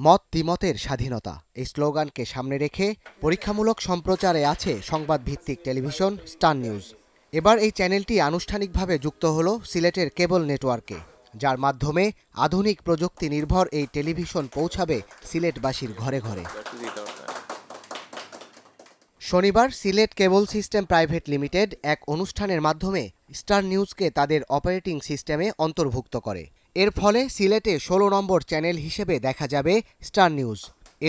মত দ্বিমতের স্বাধীনতা এই স্লোগানকে সামনে রেখে পরীক্ষামূলক সম্প্রচারে আছে সংবাদ ভিত্তিক টেলিভিশন স্টার নিউজ। এবার এই চ্যানেলটি আনুষ্ঠানিকভাবে যুক্ত হলো সিলেটের কেবল নেটওয়ার্কে, যার মাধ্যমে আধুনিক প্রযুক্তি নির্ভর এই টেলিভিশন পৌঁছাবে সিলেটবাসীর ঘরে ঘরে। শনিবার সিলেট কেবল সিস্টেম প্রাইভেট লিমিটেড এক অনুষ্ঠানের মাধ্যমে স্টার নিউজকে তাদের অপারেটিং সিস্টেমে অন্তর্ভুক্ত করে। এর ফলে সিলেটে ১৬ নম্বর চ্যানেল হিসেবে দেখা যাবে স্টার নিউজ।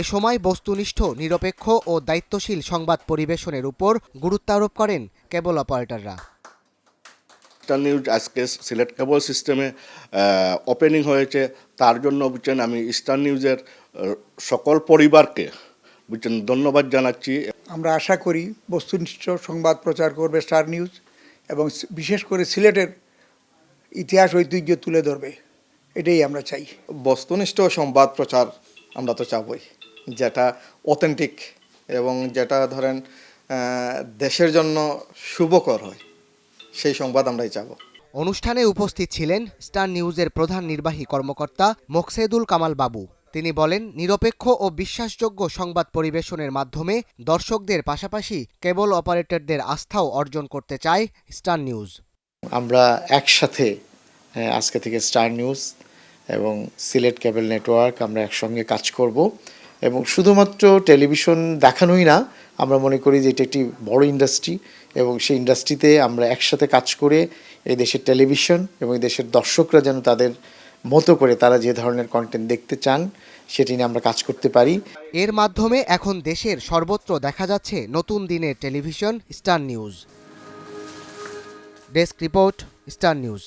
এ সময় বস্তুনিষ্ঠ, নিরপেক্ষ ও দায়িত্বশীল সংবাদ পরিবেশনের উপর গুরুত্বারোপ করেন কেবল অপারেটররা। স্টার নিউজ আজকে সিলেট কেবল সিস্টেমে ওপেনিং হয়েছে, তার জন্য বুঝছেন আমি স্টার নিউজের সকল পরিবারকে বুঝছেন ধন্যবাদ জানাচ্ছি। আমরা আশা করি বস্তুনিষ্ঠ সংবাদ প্রচার করবে স্টার নিউজ এবং বিশেষ করে সিলেটের ইতিহাস ঐতিহ্য তুলে ধরবে, এটাই আমরা চাই। বস্তুনিষ্ঠ সংবাদ প্রচার আমরা তো চাবই, যেটা অথেন্টিক এবং যেটা ধরেন দেশের জন্য শুভকর হয়, সেই সংবাদ আমরাই চাব। অনুষ্ঠানে উপস্থিত ছিলেন স্টার নিউজের প্রধান নির্বাহী কর্মকর্তা মোকসেদুল কামাল বাবু। তিনি বলেন, নিরপেক্ষ ও বিশ্বাসযোগ্য সংবাদ পরিবেশনের মাধ্যমে দর্শকদের পাশাপাশি কেবল অপারেটরদের আস্থাও অর্জন করতে চায় স্টার নিউজ। আমরা একসাথে আজকে থেকে স্টার নিউজ এবং সিলেট কেবল নেটওয়ার্ক আমরা একসঙ্গে কাজ করব এবং শুধুমাত্র টেলিভিশন দেখানোই না, আমরা মনে করি যে এটা একটি বড় ইন্ডাস্ট্রি এবং সেই ইন্ডাস্ট্রিতে আমরা একসাথে কাজ করে এই দেশের টেলিভিশন এবং এই দেশের দর্শকরা যেন তাদের মতো করে তারা যে ধরনের কন্টেন্ট দেখতে চান সেটি নিয়ে আমরা কাজ করতে পারি। এর মাধ্যমে এখন দেশের সর্বত্র দেখা যাচ্ছে নতুন দিনের television star news. Desk report, star news.